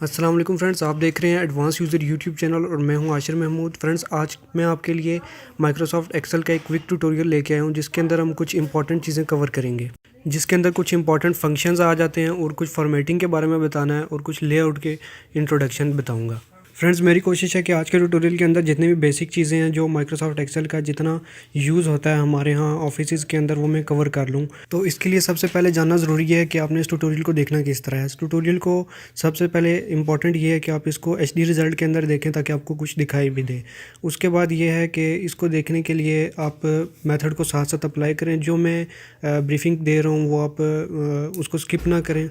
अस्सलाम वालेकुम फ्रेंड्स, आप देख रहे हैं एडवांस यूज़र यूट्यूब चैनल और मैं हूं आशिर महमूद। फ्रेंड्स, आज मैं आपके लिए माइक्रोसॉफ्ट एक्सेल का एक क्विक ट्यूटोरियल लेके आया हूं जिसके अंदर हम कुछ इंपॉर्टेंट चीज़ें कवर करेंगे, जिसके अंदर कुछ इंपॉर्टेंट फंक्शंस आ जाते हैं और कुछ फॉर्मेटिंग के बारे में बताना है और कुछ लेआउट के इंट्रोडक्शन बताऊँगा। फ्रेंड्स, मेरी कोशिश है कि आज के ट्यूटोरियल के अंदर जितनी भी बेसिक चीज़ें हैं जो माइक्रोसॉफ्ट एक्सेल का जितना यूज़ होता है हमारे यहाँ ऑफिस के अंदर वो मैं कवर कर लूँ। तो इसके लिए सबसे पहले जानना ज़रूरी है कि आपने इस ट्यूटोरियल को देखना किस तरह है। इस ट्यूटोरियल को सबसे पहले इंपॉर्टेंट ये है कि आप इसको एचडी रिज़ल्ट के अंदर देखें ताकि आपको कुछ दिखाई भी दे। उसके बाद ये है कि इसको देखने के लिए आप मेथड को साथ साथ अप्लाई करें। जो मैं ब्रीफिंग दे रहा हूँ वो आप उसको स्किप ना करें।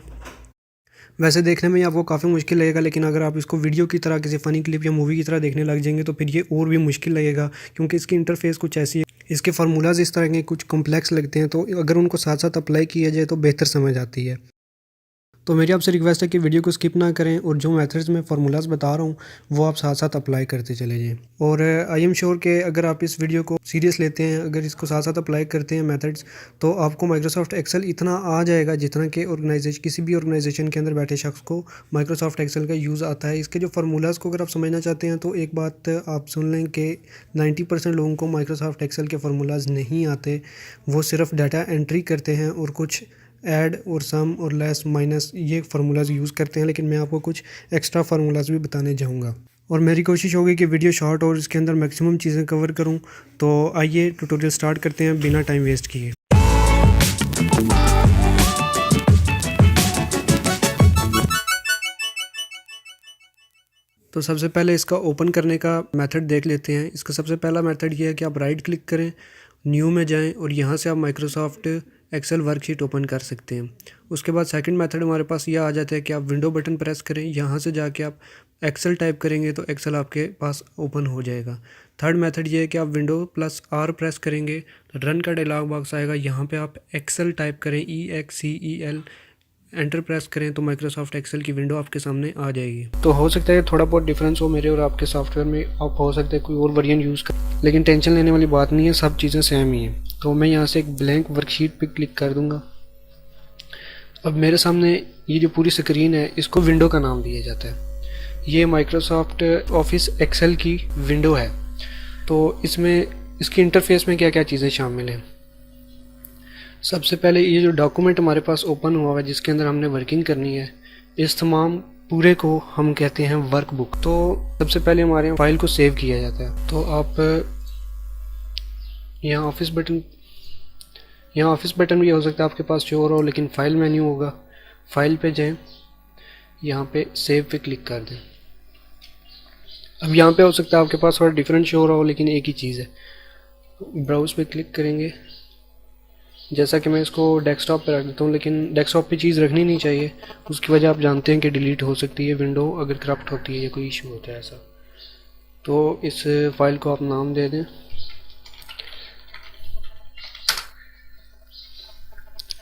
वैसे देखने में ये आपको काफ़ी मुश्किल लगेगा, लेकिन अगर आप इसको वीडियो की तरह किसी फ़नी क्लिप या मूवी की तरह देखने लग जाएंगे तो फिर ये और भी मुश्किल लगेगा, क्योंकि इसकी इंटरफेस कुछ ऐसी है, इसके फार्मूलाज इस तरह के कुछ कॉम्प्लेक्स लगते हैं। तो अगर उनको साथ साथ अप्लाई किया जाए तो बेहतर समझ आती है। तो मेरी आपसे रिक्वेस्ट है कि वीडियो को स्किप ना करें और जो मेथड्स मैं फार्मूलाज बता रहा हूँ वो आप साथ साथ अप्लाई करते चले जाएं। और आई एम श्योर कि अगर आप इस वीडियो को सीरियस लेते हैं, अगर इसको साथ साथ अप्लाई करते हैं मेथड्स, तो आपको माइक्रोसॉफ्ट एक्सेल इतना आ जाएगा जितना कि किसी भी ऑर्गेनाइजेशन के अंदर बैठे शख्स को माइक्रोसॉफ्ट एक्सेल का यूज़ आता है। इसके जो फार्मूलाज को अगर आप समझना चाहते हैं तो एक बात आप सुन लें कि 90% लोगों को माइक्रोसॉफ्ट एक्सेल के फार्मूलाज नहीं आते। वो सिर्फ डाटा एंट्री करते हैं और कुछ ऐड और सम और लेस माइनस ये फार्मूलाज यूज़ करते हैं, लेकिन मैं आपको कुछ एक्स्ट्रा फार्मूलाज भी बताने जाऊंगा। और मेरी कोशिश होगी कि वीडियो शॉर्ट और इसके अंदर मैक्सिमम चीज़ें कवर करूं। तो आइए ट्यूटोरियल स्टार्ट करते हैं बिना टाइम वेस्ट किए। तो सबसे पहले इसका ओपन करने का मेथड देख लेते हैं। इसका सबसे पहला मेथड ये है कि आप राइट क्लिक करें, न्यू में जाएं और यहाँ से आप माइक्रोसॉफ्ट एक्सेल वर्कशीट ओपन कर सकते हैं। उसके बाद सेकंड मेथड हमारे पास ये आ जाता है कि आप विंडो बटन प्रेस करें, यहाँ से जाके आप एक्सेल टाइप करेंगे तो एक्सेल आपके पास ओपन हो जाएगा। थर्ड मेथड ये है कि आप विंडो प्लस आर प्रेस करेंगे तो रन का डायलॉग बॉक्स आएगा, यहाँ पे आप एक्सेल टाइप करें, EXCEL, एंटर प्रेस करें तो माइक्रोसॉफ्ट एक्सेल की विंडो आपके सामने आ जाएगी। तो हो सकता है थोड़ा बहुत डिफरेंस हो मेरे और आपके सॉफ्टवेयर में, आप हो सकता है कोई और वेरिएंट यूज़ कर, लेकिन टेंशन लेने वाली बात नहीं है, सब चीज़ें सेम ही हैं। तो मैं यहाँ से एक ब्लैंक वर्कशीट पे क्लिक कर दूंगा। अब मेरे सामने ये जो पूरी स्क्रीन है इसको विंडो का नाम दिया जाता है। ये माइक्रोसॉफ्ट ऑफिस एक्सेल की विंडो है। तो इसमें इसकी इंटरफेस में क्या क्या चीज़ें शामिल हैं। सबसे पहले ये जो डॉक्यूमेंट हमारे पास ओपन हुआ है जिसके अंदर हमने वर्किंग करनी है, इस तमाम पूरे को हम कहते हैं वर्कबुक। तो सबसे पहले हमारे यहाँ फाइल को सेव किया जाता है। तो आप यहाँ ऑफिस बटन भी हो सकता है आपके पास शो हो, लेकिन फाइल मेन्यू होगा, फाइल पे जाएं, यहाँ पे सेव पे क्लिक कर दें। अब यहाँ पे हो सकता है आपके पास थोड़ा डिफरेंट शो हो, लेकिन एक ही चीज़ है। ब्राउज पे क्लिक करेंगे, जैसा कि मैं इसको डेस्कटॉप पे रख देता हूँ, लेकिन डेस्कटॉप पे चीज़ रखनी नहीं चाहिए। उसकी वजह आप जानते हैं कि डिलीट हो सकती है विंडो अगर करप्ट होती है या कोई इशू होता है ऐसा। तो इस फाइल को आप नाम दे दें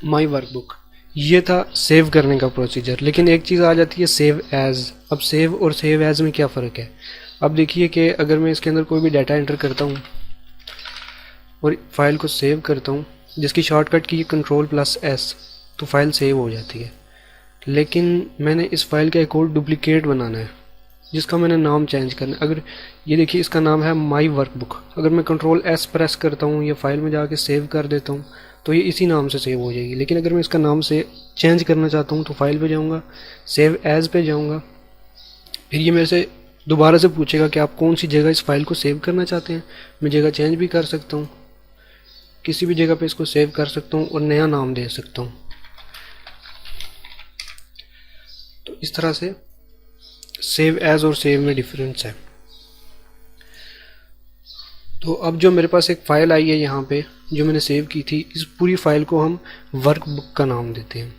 माई वर्कबुक। ये था सेव करने का प्रोसीजर, लेकिन एक चीज़ आ जाती है सेव एज़। अब सेव और सेव एज़ में क्या फ़र्क है। अब देखिए कि अगर मैं इसके अंदर कोई भी डाटा एंटर करता हूँ और फाइल को सेव करता हूँ, जिसकी शॉर्टकट की Ctrl+S, तो फाइल सेव हो जाती है। लेकिन मैंने इस फाइल का एक और डुप्लीकेट बनाना है जिसका मैंने नाम चेंज करना है। अगर ये देखिए इसका नाम है माई वर्कबुक। अगर मैं Ctrl+S प्रेस करता हूँ या फाइल में जाके सेव कर देता हूँ तो ये इसी नाम से सेव हो जाएगी। लेकिन अगर मैं इसका नाम से चेंज करना चाहता हूँ तो फाइल पे जाऊँगा, सेव एज़ पे जाऊँगा, फिर ये मेरे से दोबारा से पूछेगा कि आप कौन सी जगह इस फाइल को सेव करना चाहते हैं। मैं जगह चेंज भी कर सकता हूँ, किसी भी जगह पे इसको सेव कर सकता हूँ और नया नाम दे सकता हूँ। तो इस तरह से सेव एज और सेव में डिफरेंस है। तो अब जो मेरे पास एक फ़ाइल आई है यहाँ पे जो मैंने सेव की थी, इस पूरी फाइल को हम वर्कबुक का नाम देते हैं।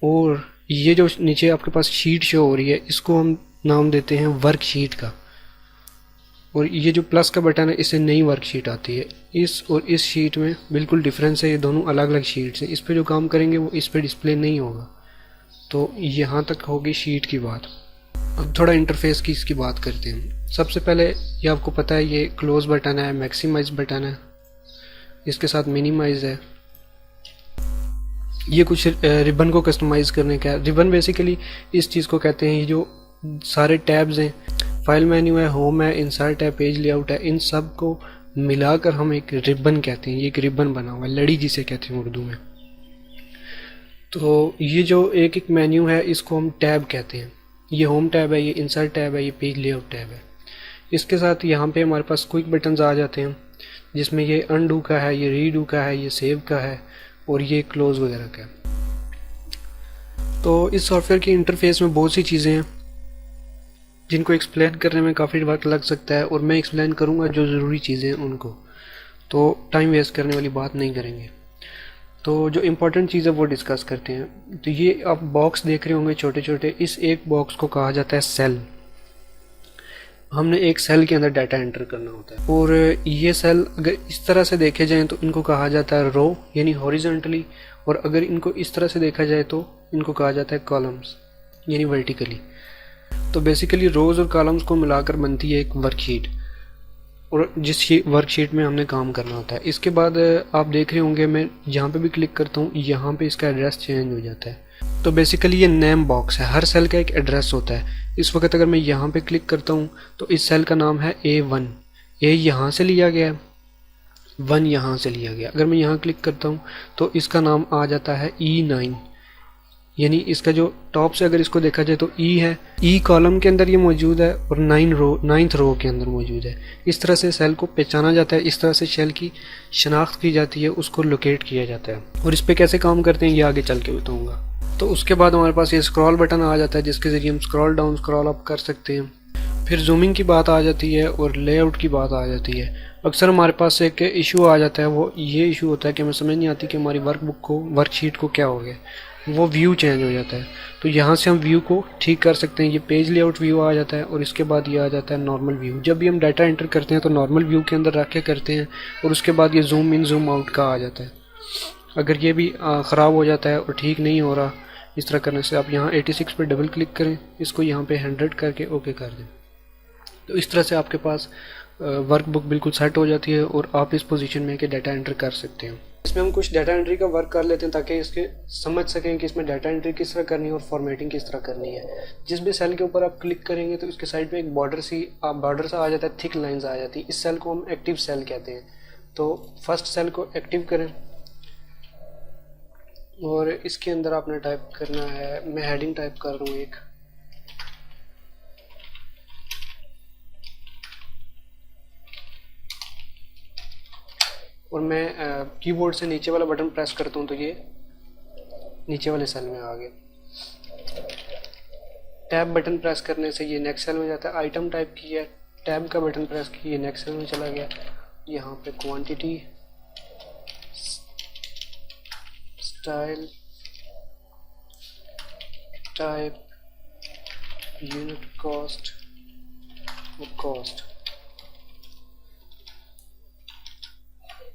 और ये जो नीचे आपके पास शीट शो हो रही है इसको हम नाम देते हैं वर्कशीट का। और ये जो प्लस का बटन है इससे नई वर्कशीट आती है। इस और इस शीट में बिल्कुल डिफरेंस है, ये दोनों अलग अलग शीट्स हैं। इस पे जो काम करेंगे वो इस पे डिस्प्ले नहीं होगा। तो यहाँ तक होगी शीट की बात। अब थोड़ा इंटरफेस की इसकी बात करते हैं। सबसे पहले ये आपको पता है ये क्लोज बटन है, मैक्सिमाइज बटन है, इसके साथ मिनिमाइज है। ये कुछ रिबन को कस्टमाइज़ करने का है। रिबन बेसिकली इस चीज़ को कहते हैं, ये जो सारे टैब्स हैं, फाइल मेन्यू है, होम है, इंसर्ट है, पेज लेआउट है, इन सब को मिलाकर हम एक रिबन कहते हैं। ये एक रिबन बना हुआ है, लड़ी जिसे कहते हैं उर्दू में। तो ये जो एक एक मेन्यू है इसको हम टैब कहते हैं। ये होम टैब है, ये इंसर्ट टैब है, ये पेज लेआउट टैब है। इसके साथ यहाँ पे हमारे पास क्विक बटन्स आ जाते हैं, जिसमें ये अनडू का है, ये रीडू का है, ये सेव का है और ये क्लोज वगैरह का है। तो इस सॉफ्टवेयर की इंटरफेस में बहुत सी चीज़ें हैं जिनको एक्सप्लेन करने में काफ़ी वक्त लग सकता है, और मैं एक्सप्लेन करूँगा जो ज़रूरी चीज़ें हैं उनको, तो टाइम वेस्ट करने वाली बात नहीं करेंगे। तो जो इम्पोर्टेंट चीज़ है वो डिस्कस करते हैं। तो ये आप बॉक्स देख रहे होंगे छोटे छोटे, इस एक बॉक्स को कहा जाता है सेल। हमने एक सेल के अंदर डाटा एंटर करना होता है, और ये सेल अगर इस तरह से देखे जाएँ तो इनको कहा जाता है रो यानी हॉरिजॉन्टली, और अगर इनको इस तरह से देखा जाए तो इनको कहा जाता है कॉलम्स यानी वर्टिकली। तो बेसिकली रोज़ और कॉलम्स को मिलाकर बनती है एक वर्कशीट, और जिस वर्कशीट में हमने काम करना होता है। इसके बाद आप देख रहे होंगे मैं जहाँ पे भी क्लिक करता हूँ यहाँ पे इसका एड्रेस चेंज हो जाता है। तो बेसिकली ये नेम बॉक्स है, हर सेल का एक एड्रेस होता है। इस वक्त अगर मैं यहाँ पे क्लिक करता हूँ तो इस सेल का नाम है A1, ए यहाँ से लिया गया, 1 यहाँ से लिया गया। अगर मैं यहाँ क्लिक करता हूँ तो इसका नाम आ जाता है E9, यानी इसका जो टॉप से अगर इसको देखा जाए तो ई है, ई कॉलम के अंदर ये मौजूद है और 9th रो के अंदर मौजूद है। इस तरह से सेल को पहचाना जाता है, इस तरह से सेल की शनाख्त की जाती है, उसको लोकेट किया जाता है। और इस पर कैसे काम करते हैं ये आगे चल के बताऊँगा। तो उसके बाद हमारे पास ये स्क्रॉल बटन आ जाता है जिसके ज़रिए हम स्क्रॉल डाउन स्क्रॉल अप कर सकते हैं। फिर जूमिंग की बात आ जाती है और लेआउट की बात आ जाती है। अक्सर हमारे पास एक इशू आ जाता है, वो ये इशू होता है कि हमें समझ नहीं आती कि हमारी वर्कशीट को क्या हो गया, वो व्यू चेंज हो जाता है। तो यहाँ से हम व्यू को ठीक कर सकते हैं। ये पेज लेआउट व्यू आ जाता है और इसके बाद ये आ जाता है नॉर्मल व्यू। जब भी हम डाटा एंटर करते हैं तो नॉर्मल व्यू के अंदर रख के करते हैं, और उसके बाद ये जूम इन जूम आउट का आ जाता है। अगर ये भी ख़राब हो जाता है और ठीक नहीं हो रहा इस तरह करने से, आप यहाँ 86 पर डबल क्लिक करें, इसको यहाँ पे 100 करके ओके कर दें। तो इस तरह से आपके पास वर्कबुक बिल्कुल सेट हो जाती है और आप इस पोजीशन में कि डाटा एंटर कर सकते हैं। इसमें हम कुछ डाटा एंट्री का वर्क कर लेते हैं ताकि इसके समझ सकें कि इसमें डाटा एंट्री किस तरह करनी है और फॉर्मेटिंग किस तरह करनी है। जिस भी सेल के ऊपर आप क्लिक करेंगे तो इसके साइड में एक बॉर्डर सा आ जाता है, थिक लाइंस आ जाती है। इस सेल को हम एक्टिव सेल कहते हैं। तो फर्स्ट सेल को एक्टिव करें और इसके अंदर आपने टाइप करना है, मैं हेडिंग टाइप कर रहा हूँ एक, और मैं कीबोर्ड से नीचे वाला बटन प्रेस करता हूँ तो ये नीचे वाले सेल में आ गया। टैब बटन प्रेस करने से ये नेक्स्ट सेल में जाता है। आइटम टाइप किया, टैब का बटन प्रेस किया, नेक्स्ट सेल में चला गया। यहाँ पे quantity, style, type, unit cost और कॉस्ट।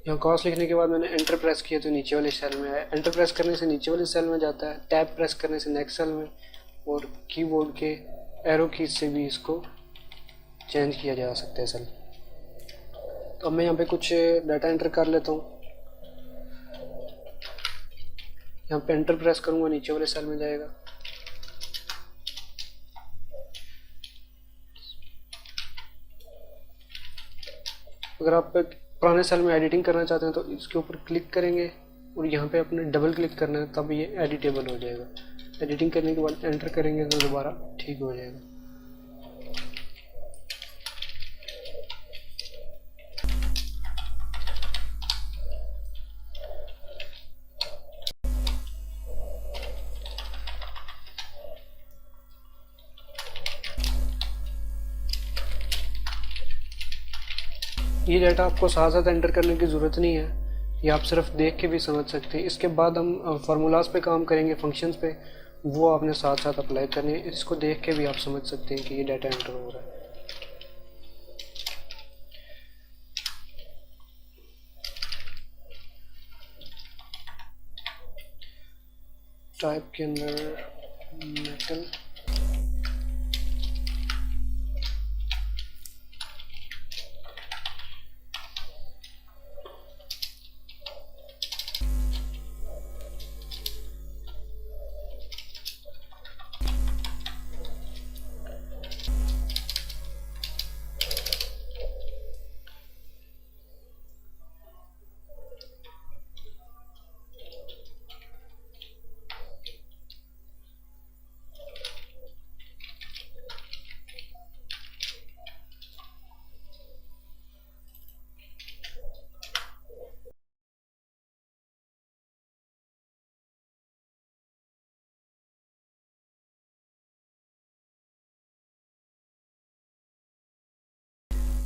यहाँ कॉस्ट लिखने के बाद मैंने एंटर प्रेस किया तो नीचे वाले सेल में आया। एंटर प्रेस करने से नीचे वाले सेल में जाता है, टैब प्रेस करने से नेक्स्ट सेल में, और कीबोर्ड के एरो कीज से भी इसको चेंज किया जा सकता है सेल। तो अब मैं यहाँ पे कुछ डाटा एंटर कर लेता हूँ। यहाँ पे एंटर प्रेस करूँगा, नीचे वाले सेल में जाएगा। अगर आप पुराने सेल में एडिटिंग करना चाहते हैं तो इसके ऊपर क्लिक करेंगे और यहाँ पे अपने डबल क्लिक करना है, तब ये एडिटेबल हो जाएगा। एडिटिंग करने के बाद एंटर करेंगे तो दोबारा ठीक हो जाएगा। ये डाटा आपको साथ साथ एंटर करने की ज़रूरत नहीं है, ये आप सिर्फ देख के भी समझ सकते हैं। इसके बाद हम फार्मूलाज पे काम करेंगे, फंक्शंस पे, वो आपने साथ साथ अप्लाई करने हैं। इसको देख के भी आप समझ सकते हैं कि ये डाटा एंटर हो रहा है। टाइप के अंदर मेटल,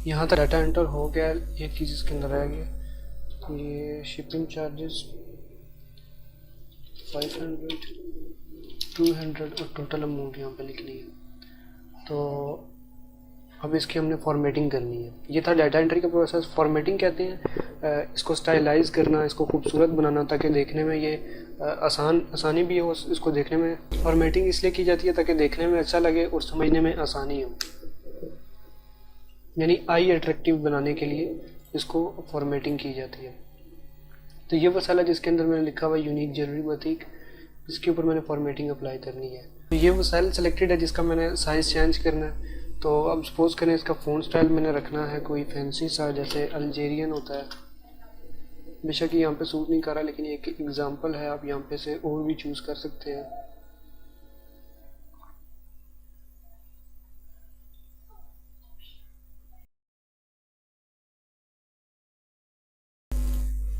यहाँ तक डाटा एंटर हो गया। एक चीज़ इसके अंदर रह गया, ये शिपिंग चार्जेस 500, 200 और टोटल अमाउंट यहाँ पे लिखनी है। तो अब इसकी हमने फॉर्मेटिंग करनी है। ये था डाटा एंट्री का प्रोसेस। फॉर्मेटिंग कहते हैं इसको स्टाइलाइज करना, इसको खूबसूरत बनाना ताकि देखने में ये आसानी भी हो इसको देखने में। फॉर्मेटिंग इसलिए की जाती है ताकि देखने में अच्छा लगे और समझने में आसानी हो, यानी आई अट्रैक्टिव बनाने के लिए इसको फॉर्मेटिंग की जाती है। तो ये वो साल है जिसके अंदर मैंने लिखा हुआ यूनिक जरूरी प्रतीक, इसके ऊपर मैंने फॉर्मेटिंग अप्लाई करनी है। तो ये वो सेल सेलेक्टेड है जिसका मैंने साइज़ चेंज करना है। तो अब सपोज करें इसका फ़ॉन्ट स्टाइल मैंने रखना है कोई फैंसी सा, जैसे अल्जेरियन होता है। बेशक यहाँ पे सूट नहीं कर रहा, लेकिन एक एग्जांपल है, आप यहाँ पे से और भी चूज़ कर सकते हैं।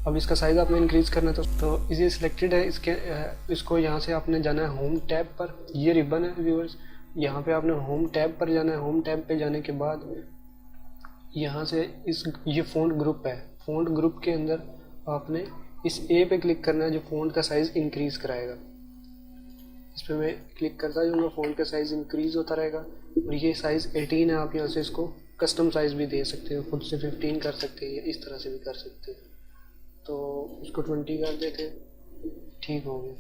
अब इसका साइज़ आपने इंक्रीज़ करना है तो इसे सिलेक्टेड है। इसको यहाँ से आपने जाना है होम टैब पर। ये रिबन है व्यूअर्स, यहाँ पे आपने होम टैब पर जाना है। होम टैब पे जाने के बाद यहाँ से ये फ़ॉन्ट ग्रुप है। फ़ॉन्ट ग्रुप के अंदर आपने इस ए पे क्लिक करना है जो फ़ॉन्ट का साइज़ इंक्रीज़ कराएगा। इस पर मैं क्लिक करता जाऊँगा, फ़ॉन्ट का साइज़ इंक्रीज़ होता रहेगा। और ये साइज़ 18 है, आप यहाँ से इसको कस्टम साइज़ भी दे सकते हो, खुद से 15 कर सकते हैं या इस तरह से भी कर सकते हैं। तो इसको 20 कर देते हैं, ठीक हो गया।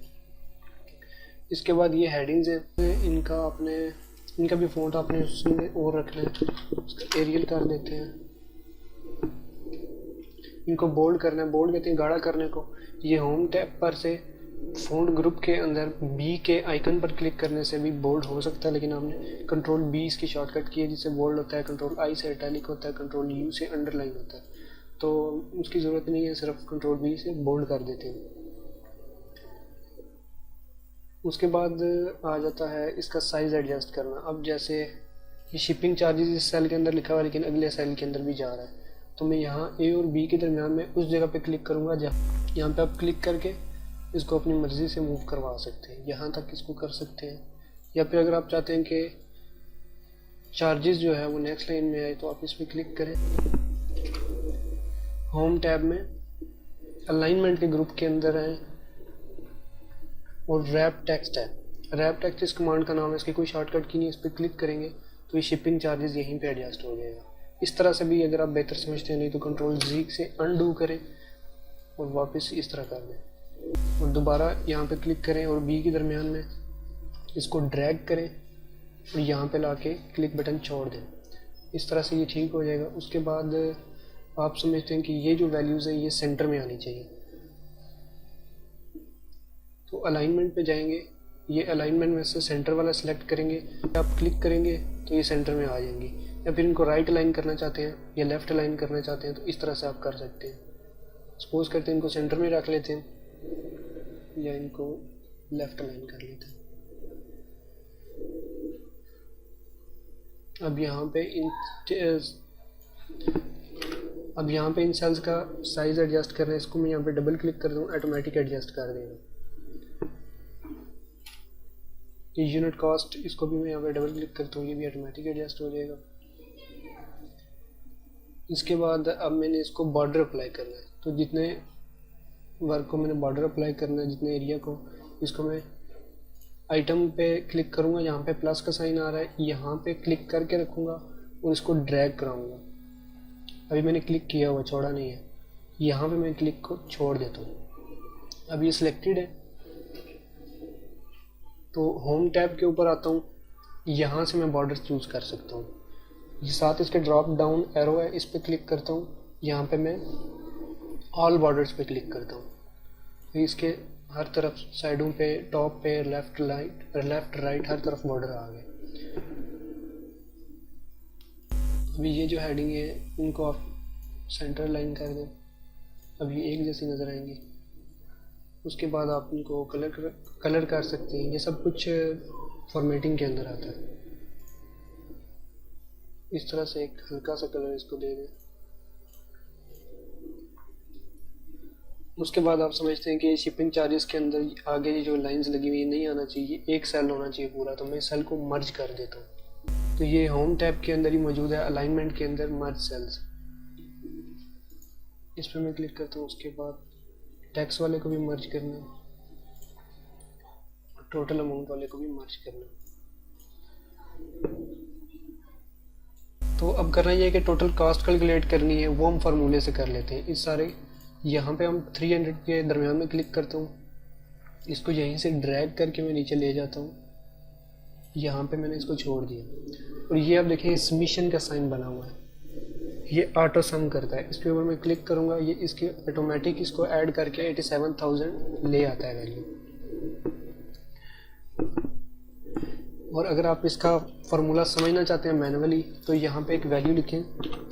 इसके बाद ये हेडिंग्स हैं, इनका भी फ़ॉन्ट आपने उसमें और रखना है। उसका एरियल कर देते हैं, इनको बोल्ड करना है। बोल्ड कहते हैं गाढ़ा करने को। ये होम टैब पर से फ़ॉन्ट ग्रुप के अंदर बी के आइकन पर क्लिक करने से भी बोल्ड हो सकता है, लेकिन हमने कंट्रोल बी इसकी शॉर्टकट की है जिससे बोल्ड होता है। कंट्रोल आई से इटैलिक होता है, कंट्रोल यू से अंडरलाइन होता है। तो उसकी ज़रूरत नहीं है, सिर्फ कंट्रोल बी से बोल्ड कर देते हैं। उसके बाद आ जाता है इसका साइज़ एडजस्ट करना। अब जैसे ये शिपिंग चार्जेस इस सेल के अंदर लिखा हुआ है लेकिन अगले सेल के अंदर भी जा रहा है, तो मैं यहाँ ए और बी के दरमियान में उस जगह पे क्लिक करूँगा जहाँ यहाँ पे आप क्लिक करके इसको अपनी मर्ज़ी से मूव करवा सकते हैं। यहाँ तक इसको कर सकते हैं, या फिर अगर आप चाहते हैं कि चार्जेस जो है वो नेक्स्ट लाइन में आए तो आप इस पर क्लिक करें। होम टैब में अलाइनमेंट के ग्रुप के अंदर है और रैप टेक्स्ट है। रैप टेक्स्ट इस कमांड का नाम है, इसकी कोई शॉर्टकट की नहीं। इस पर क्लिक करेंगे तो ये शिपिंग चार्जेस यहीं पे एडजस्ट हो जाएगा। इस तरह से भी अगर आप बेहतर समझते हैं, नहीं तो कंट्रोल जी से अनडू करें और वापस इस तरह कर दें और दोबारा यहाँ पे क्लिक करें और बी के दरमियान में इसको ड्रैग करें और यहाँ पे लाके क्लिक बटन छोड़ दें। इस तरह से ये ठीक हो जाएगा। उसके बाद आप समझते हैं कि ये जो वैल्यूज़ है ये सेंटर में आनी चाहिए, तो अलाइनमेंट पे जाएंगे। ये अलाइनमेंट में से सेंटर वाला सिलेक्ट करेंगे, आप क्लिक करेंगे तो ये सेंटर में आ जाएंगी। या फिर इनको राइट अलाइन करना चाहते हैं या लेफ़्ट अलाइन करना चाहते हैं तो इस तरह से आप कर सकते हैं। सपोज करते हैं इनको सेंटर में रख लेते हैं या इनको लेफ़्ट अलाइन कर लेते हैं। अब यहाँ पे इन सेल्स का साइज़ एडजस्ट करना है। इसको मैं यहाँ पे डबल क्लिक कर दूँ, ऑटोमेटिक एडजस्ट कर देगा। ये यूनिट कॉस्ट, इसको भी मैं यहाँ पे डबल क्लिक करता हूँ, ये भी ऑटोमेटिक एडजस्ट हो जाएगा। इसके बाद अब मैंने इसको बॉर्डर अप्लाई करना है, तो जितने वर्क को मैंने बॉर्डर अप्लाई करना है, जितने एरिया को, इसको मैं आइटम पे क्लिक करूँगा, यहाँ पे प्लस का साइन आ रहा है, यहाँ पे क्लिक करके रखूँगा और इसको ड्रैग कराऊँगा। अभी मैंने क्लिक किया हुआ, छोड़ा नहीं है, यहाँ पे मैं क्लिक को छोड़ देता हूँ। अब ये सिलेक्टेड है तो होम टैब के ऊपर आता हूँ, यहाँ से मैं बॉर्डर चूज़ कर सकता हूँ। ये साथ इसके ड्रॉप डाउन एरो है, इस पर क्लिक करता हूँ, यहाँ पे मैं ऑल बॉर्डर्स पे क्लिक करता हूँ। तो इसके हर तरफ साइडों पे, टॉप पे, लेफ़्ट राइट हर तरफ बॉर्डर आ गए। अभी ये जो हेडिंग है इनको आप सेंटर लाइन कर दें, अभी एक जैसी नज़र आएंगी। उसके बाद आप इनको कलर कर सकते हैं। ये सब कुछ फॉर्मेटिंग के अंदर आता है। इस तरह से एक हल्का सा कलर इसको दे दें। उसके बाद आप समझते हैं कि शिपिंग चार्जेस के अंदर आगे जो लाइंस लगी हुई नहीं आना चाहिए, एक सेल होना चाहिए पूरा, तो मैं सेल को मर्ज कर देता हूँ। तो ये होम टैब के अंदर ही मौजूद है, अलाइनमेंट के अंदर मर्ज सेल्स। इस पर मैं क्लिक करता हूँ। उसके बाद टैक्स वाले को भी मर्ज करना है, टोटल अमाउंट वाले को भी मर्ज करना है। तो अब करना ये है कि टोटल कॉस्ट कैलकुलेट करनी है, वो हम फार्मूले से कर लेते हैं। इस सारे यहाँ पे हम 300 के दरमियान में क्लिक करता हूँ, इसको यहीं से ड्रैग करके मैं नीचे ले जाता हूँ। यहाँ पे मैंने इसको छोड़ दिया और ये आप देखें सबमिशन का साइन बना हुआ है, ये ऑटो सम करता है। इसके ऊपर मैं क्लिक करूँगा, ये इसके ऑटोमेटिक इसको ऐड करके 87,000 ले आता है वैल्यू। और अगर आप इसका फार्मूला समझना चाहते हैं मैनुअली, तो यहाँ पे एक वैल्यू लिखें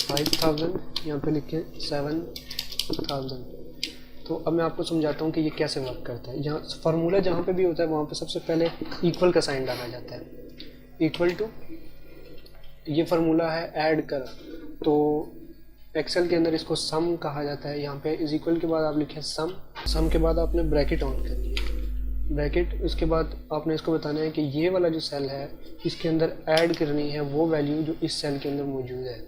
5000, यहाँ पे लिखें 7000। तो अब मैं आपको समझाता हूँ कि ये कैसे वर्क करता है। यहाँ फार्मूला जहाँ पे भी होता है वहाँ पे सबसे पहले इक्वल का साइन डाला जाता है, इक्वल टू। ये फार्मूला है ऐड कर, तो एक्सेल के अंदर इसको सम कहा जाता है। यहाँ पे इज इक्वल के बाद आप लिखें सम, सम के बाद आपने ब्रैकेट ऑन करनी है, ब्रैकेट। उसके बाद आपने इसको बताना है कि ये वाला जो सेल है इसके अंदर ऐड करनी है वो वैल्यू जो इस सेल के अंदर मौजूद है।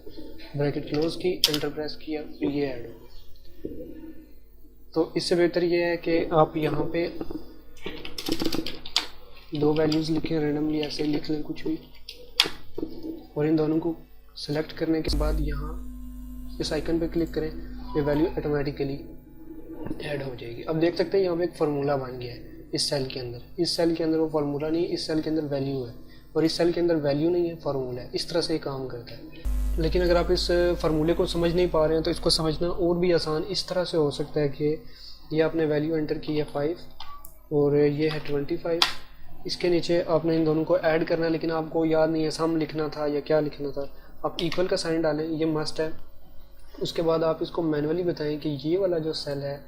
ब्रैकेट क्लोज की, एंटर प्रेस किया, तो ये ऐड हो। तो इससे बेहतर ये है कि आप यहाँ पे दो वैल्यूज़ लिखें, रेंडमली ऐसे लिख लें कुछ भी, और इन दोनों को सिलेक्ट करने के बाद यहाँ इस आइकन पे क्लिक करें, ये वैल्यू ऑटोमेटिकली ऐड हो जाएगी। अब देख सकते हैं यहाँ पे एक फार्मूला बन गया है इस सेल के अंदर। इस सेल के अंदर वो फार्मूला नहीं है, इस सेल के अंदर वैल्यू है, और इस सेल के अंदर वैल्यू नहीं है, फार्मूला है। इस तरह से ये काम करता है। लेकिन अगर आप इस फार्मूले को समझ नहीं पा रहे हैं तो इसको समझना और भी आसान इस तरह से हो सकता है कि ये आपने वैल्यू एंटर की है 5 और ये है 25, इसके नीचे आपने इन दोनों को ऐड करना है, लेकिन आपको याद नहीं है सम लिखना था या क्या लिखना था। आप इक्वल का साइन डालें, ये मस्ट है। उसके बाद आप इसको मैनुअली बताएं कि ये वाला जो सेल है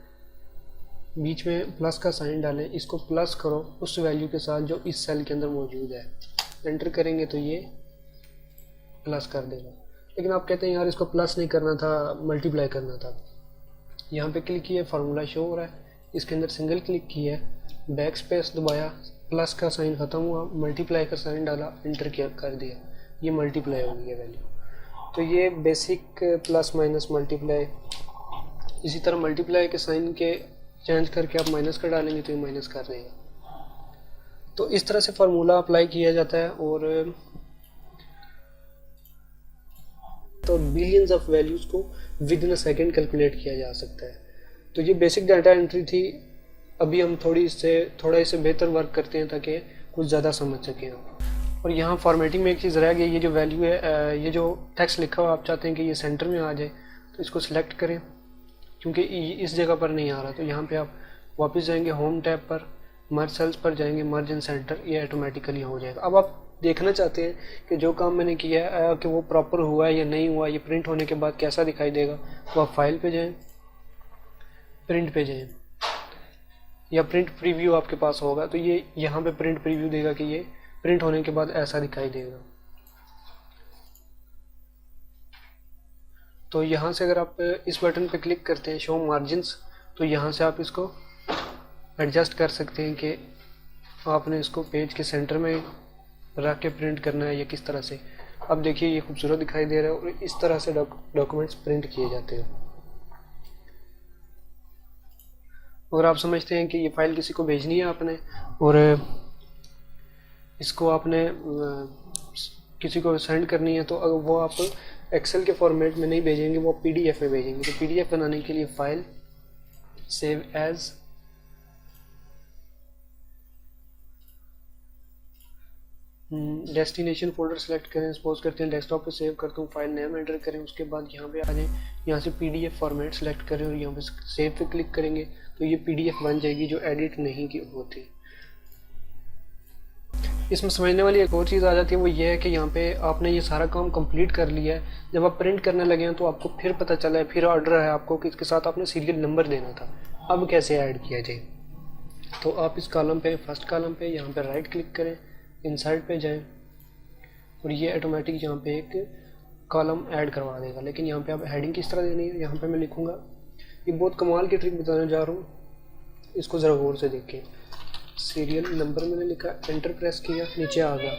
बीच में प्लस का साइन डालें, इसको प्लस करो उस वैल्यू के साथ जो इस सेल के अंदर मौजूद है। एंटर करेंगे तो ये प्लस कर देगा। लेकिन आप कहते हैं यार इसको प्लस नहीं करना था, मल्टीप्लाई करना था। यहाँ पे क्लिक किया, फार्मूला शो हो रहा है, इसके अंदर सिंगल क्लिक किया, बैक स्पेस दबाया, प्लस का साइन ख़त्म हुआ, मल्टीप्लाई का साइन डाला, एंटर किया, कर दिया, ये मल्टीप्लाई हो गई वैल्यू। तो ये बेसिक प्लस माइनस मल्टीप्लाई। इसी तरह मल्टीप्लाई के साइन के चेंज करके आप माइनस का डालेंगे तो ये माइनस कर देगा। तो इस तरह से फार्मूला अप्लाई किया जाता है और तो बिलियंस ऑफ वैल्यूज़ को with in a second calculate किया जा सकता है। तो ये बेसिक डाटा एंट्री थी। अभी हम थोड़ा इससे बेहतर वर्क करते हैं ताकि कुछ ज़्यादा समझ सकें आप। और यहाँ फॉर्मेटिंग में एक चीज़ रह गई, ये जो वैल्यू है, ये जो टेक्स्ट लिखा हुआ आप चाहते हैं कि ये सेंटर में आ जाए, तो इसको सिलेक्ट करें क्योंकि इस जगह पर नहीं आ रहा। तो यहाँ पे आप वापस जाएंगे, होम टैब पर मर्ज सेल्स पर जाएंगे, मर्ज इन सेंटर, ये ऑटोमेटिकली हो जाएगा। अब आप देखना चाहते हैं कि जो काम मैंने किया है कि वो प्रॉपर हुआ है या नहीं हुआ, ये प्रिंट होने के बाद कैसा दिखाई देगा, तो आप फाइल पे जाएं, प्रिंट पे जाएं, या प्रिंट प्रीव्यू आपके पास होगा तो ये यहाँ पे प्रिंट प्रीव्यू देगा कि ये प्रिंट होने के बाद ऐसा दिखाई देगा। तो यहाँ से अगर आप इस बटन पे क्लिक करते हैं शो मार्जिन्स, तो यहाँ से आप इसको एडजस्ट कर सकते हैं कि आपने इसको पेज के सेंटर में रख के प्रिंट करना है या किस तरह से। अब देखिए ये खूबसूरत दिखाई दे रहा है और इस तरह से डॉक्यूमेंट्स प्रिंट किए जाते हैं। अगर आप समझते हैं कि ये फाइल किसी को भेजनी है आपने और इसको आपने किसी को सेंड करनी है, तो अगर वो आप एक्सेल के फॉर्मेट में नहीं भेजेंगे, वो पीडीएफ में भेजेंगे। तो पीडीएफ बनाने के लिए file, save as, destination folder select करें, सपोज करते हैं डेस्कटॉप पे सेव करता हूँ, फाइल नेम एंटर करें, उसके बाद यहाँ पे आ जाएं, यहाँ से पीडीएफ फॉर्मेट सेलेक्ट करें और यहाँ पे सेव पे क्लिक करेंगे तो ये पीडीएफ बन जाएगी जो एडिट नहीं की होती। इसमें समझने वाली एक और चीज़ आ जाती है, वो ये है कि यहाँ पे आपने ये सारा काम कंप्लीट कर लिया है, जब आप प्रिंट करने लगे हैं तो आपको फिर पता चला है, फिर ऑर्डर है आपको कि इसके साथ आपने सीरियल नंबर देना था। अब कैसे ऐड किया जाए, तो आप इस कॉलम पे, फर्स्ट कॉलम पे यहाँ पे राइट क्लिक करें, इंसर्ट पे जाएं और ये ऑटोमेटिक यहाँ पे एक कॉलम ऐड करवा देगा। लेकिन यहाँ पे आप हेडिंग किस तरह देनी है, यहाँ पे मैं लिखूँगा, ये बहुत कमाल की ट्रिक बताने जा रहा हूँ, इसको ज़रा गौर से देखें। सीरियल नंबर मैंने लिखा, एंटर प्रेस किया, नीचे आ गया,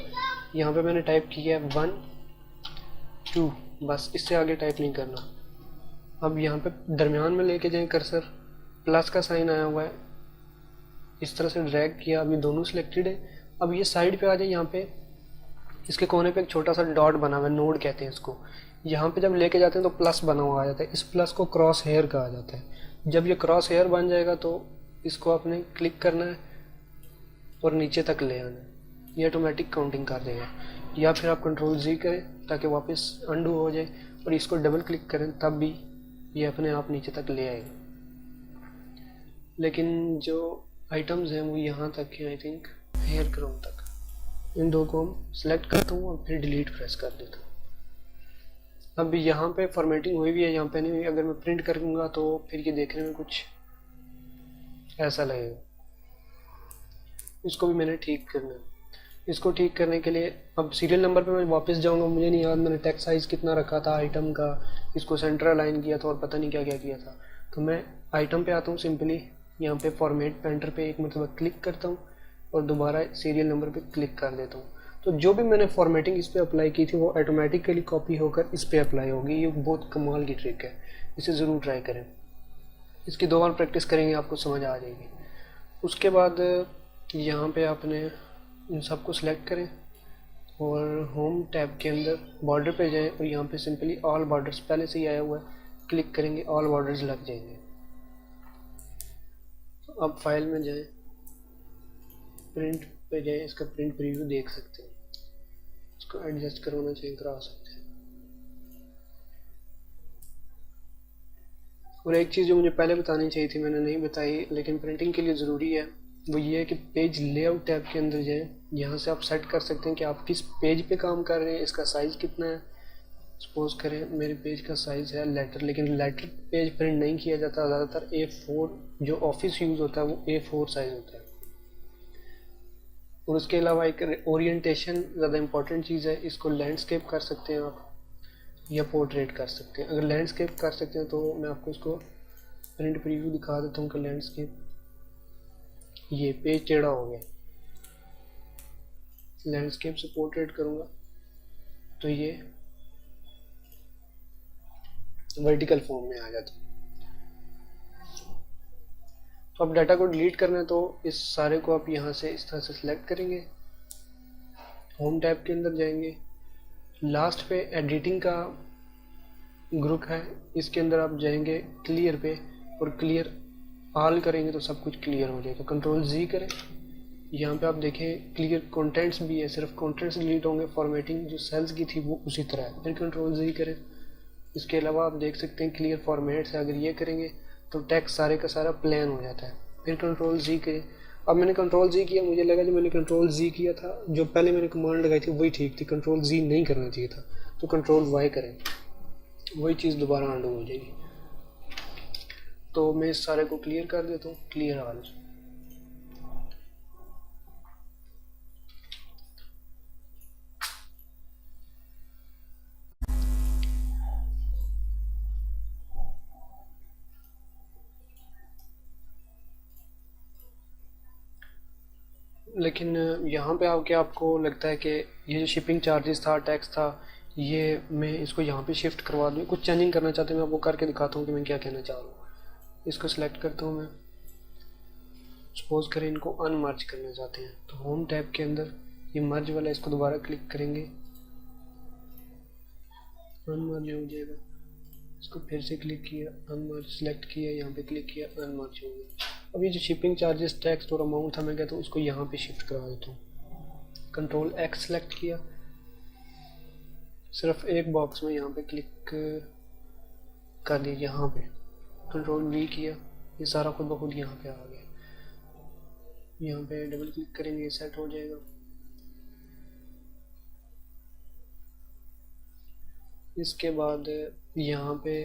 यहाँ पे मैंने टाइप किया है 1 2, बस इससे आगे टाइप नहीं करना। अब यहाँ पे दरमियान में लेके जाएं कर्सर, प्लस का साइन आया हुआ है, इस तरह से ड्रैग किया, अभी दोनों सिलेक्टेड है। अब ये साइड पे आ जाए, यहाँ पे इसके कोने पे एक छोटा सा डॉट बना हुआ है, नोड कहते हैं इसको। यहाँ पे जब लेके जाते हैं तो प्लस बना हुआ आ जाता है, इस प्लस को क्रॉस हेयर कहा जाता है। जब ये क्रॉस हेयर बन जाएगा तो इसको आपने क्लिक करना है और नीचे तक ले आना है, ये ऑटोमेटिक काउंटिंग कर देगा। या फिर आप कंट्रोल जी करें ताकि वापस अंडू हो जाए, और इसको डबल क्लिक करें तब भी ये अपने आप नीचे तक ले आएगा। लेकिन जो आइटम्स हैं वो यहाँ तक हैं, आई थिंक हेयर क्रोम तक। इन दो को हम सेलेक्ट करता हूँ और फिर डिलीट प्रेस कर देता हूँ। अब यहाँ पे फॉर्मेटिंग हुई भी है, यहाँ पे नहीं हुई। अगर मैं प्रिंट करूँगा तो फिर ये देखने में कुछ ऐसा लगेगा। इसको भी मैंने ठीक करना है। इसको ठीक करने के लिए अब सीरियल नंबर पे मैं वापस जाऊँगा। मुझे नहीं याद मैंने टेक्स्ट साइज़ कितना रखा था आइटम का, इसको सेंटर अलाइन किया था और पता नहीं क्या क्या किया था। तो मैं आइटम पे आता हूँ, सिंपली यहाँ पे फॉर्मेट पेंटर पे एक मरतबा क्लिक करता हूँ और दोबारा सीरियल नंबर पे क्लिक कर देता हूँ। तो जो भी मैंने फॉर्मेटिंग इस पर अप्लाई की थी वो ऑटोमेटिकली कॉपी होकर इस पर अप्लाई होगी। ये बहुत कमाल की ट्रिक है, इसे ज़रूर ट्राई करें। इसकी 2 बार प्रैक्टिस करेंगे आपको समझ आ जाएगी। उसके बाद यहाँ पे आपने इन सबको सिलेक्ट करें और होम टैब के अंदर बॉर्डर पे जाएं और यहाँ पे सिंपली ऑल बॉर्डर्स पहले से ही आया हुआ है, क्लिक करेंगे, ऑल बॉर्डर्स लग जाएंगे। तो अब फाइल में जाएं, प्रिंट पे जाएं, इसका प्रिंट प्रीव्यू देख सकते हैं। इसको एडजस्ट करवाना चाहिए, करा सकते हैं। और एक चीज़ जो मुझे पहले बतानी चाहिए थी मैंने नहीं बताई, लेकिन प्रिंटिंग के लिए ज़रूरी है, वो ये है कि पेज लेआउट टैब के अंदर जाएं। यहाँ से आप सेट कर सकते हैं कि आप किस पेज पे काम कर रहे हैं, इसका साइज़ कितना है। सपोज करें मेरे पेज का साइज़ है लेटर, लेकिन लेटर पेज प्रिंट नहीं किया जाता, ज़्यादातर A4 जो ऑफिस यूज़ होता है वो A4 साइज़ होता है। और उसके अलावा एक ओरिएंटेशन ज़्यादा इंपॉर्टेंट चीज़ है, इसको लैंडस्केप कर सकते हैं आप या पोर्ट्रेट कर सकते हैं। अगर लैंडस्केप कर सकते हैं तो मैं आपको इसको प्रिंट प्रीव्यू दिखा देता हूँ कि लैंडस्केप, ये पेज टेढ़ा हो गया। लैंडस्केप से पोर्ट्रेट करूँगा तो ये वर्टिकल फॉर्म में आ जाता है। तो अब डाटा को डिलीट करना है तो इस सारे को आप यहाँ से इस तरह से सिलेक्ट करेंगे, होम टैब के अंदर जाएंगे, लास्ट पे एडिटिंग का ग्रुप है, इसके अंदर आप जाएंगे क्लियर पे और क्लियर ऑल करेंगे तो सब कुछ क्लियर हो जाएगा। कंट्रोल जी करें, यहाँ पे आप देखें क्लियर कंटेंट्स भी है, सिर्फ कंटेंट्स डिलीट होंगे, फॉर्मेटिंग जो सेल्स की थी वो उसी तरह है। फिर कंट्रोल जी करें। इसके अलावा आप देख सकते हैं क्लियर फॉर्मेट्स है, अगर ये करेंगे तो टेक्स्ट सारे का सारा प्लेन हो जाता है। फिर कंट्रोल जी करें। अब मैंने कंट्रोल जी किया, मुझे लगा जो मैंने कंट्रोल जी किया था, जो पहले मैंने कमांड लगाई थी वही ठीक थी, कंट्रोल जी नहीं करना चाहिए था। तो कंट्रोल वाई करें, वही चीज़ दोबारा अंडू हो जाएगी। तो मैं इस सारे को क्लियर कर देता हूँ, क्लियर ऑल। लेकिन यहाँ पे आके आपको लगता है कि ये जो शिपिंग चार्जेस था, टैक्स था, ये मैं इसको यहाँ पे शिफ्ट करवा दूँ, कुछ चेंजिंग करना चाहते हैं, मैं आपको करके दिखाता हूँ कि मैं क्या कहना चाह रहा हूँ। इसको सिलेक्ट करता हूँ मैं, सपोज करें इनको अनमर्ज करना चाहते हैं तो होम टैब के अंदर ये मर्ज वाला, इसको दोबारा क्लिक करेंगे, अनमर्ज हो जाएगा। इसको फिर से क्लिक किया, अनमर्ज सेलेक्ट किया, यहाँ पे क्लिक किया, अनमर्ज हो गया। अब ये जो शिपिंग चार्जेस, टैक्स और अमाउंट था, मैं कहता हूँ उसको यहाँ पे शिफ्ट करवा देता हूँ। कंट्रोल एक्स सेलेक्ट किया, सिर्फ एक बॉक्स में यहाँ पे क्लिक कर दीजिए, यहाँ पे कंट्रोल वी किया, ये सारा खुद ब खुद यहाँ पे आ गया। यहाँ पे डबल क्लिक करेंगे, सेट हो जाएगा। इसके बाद यहाँ पे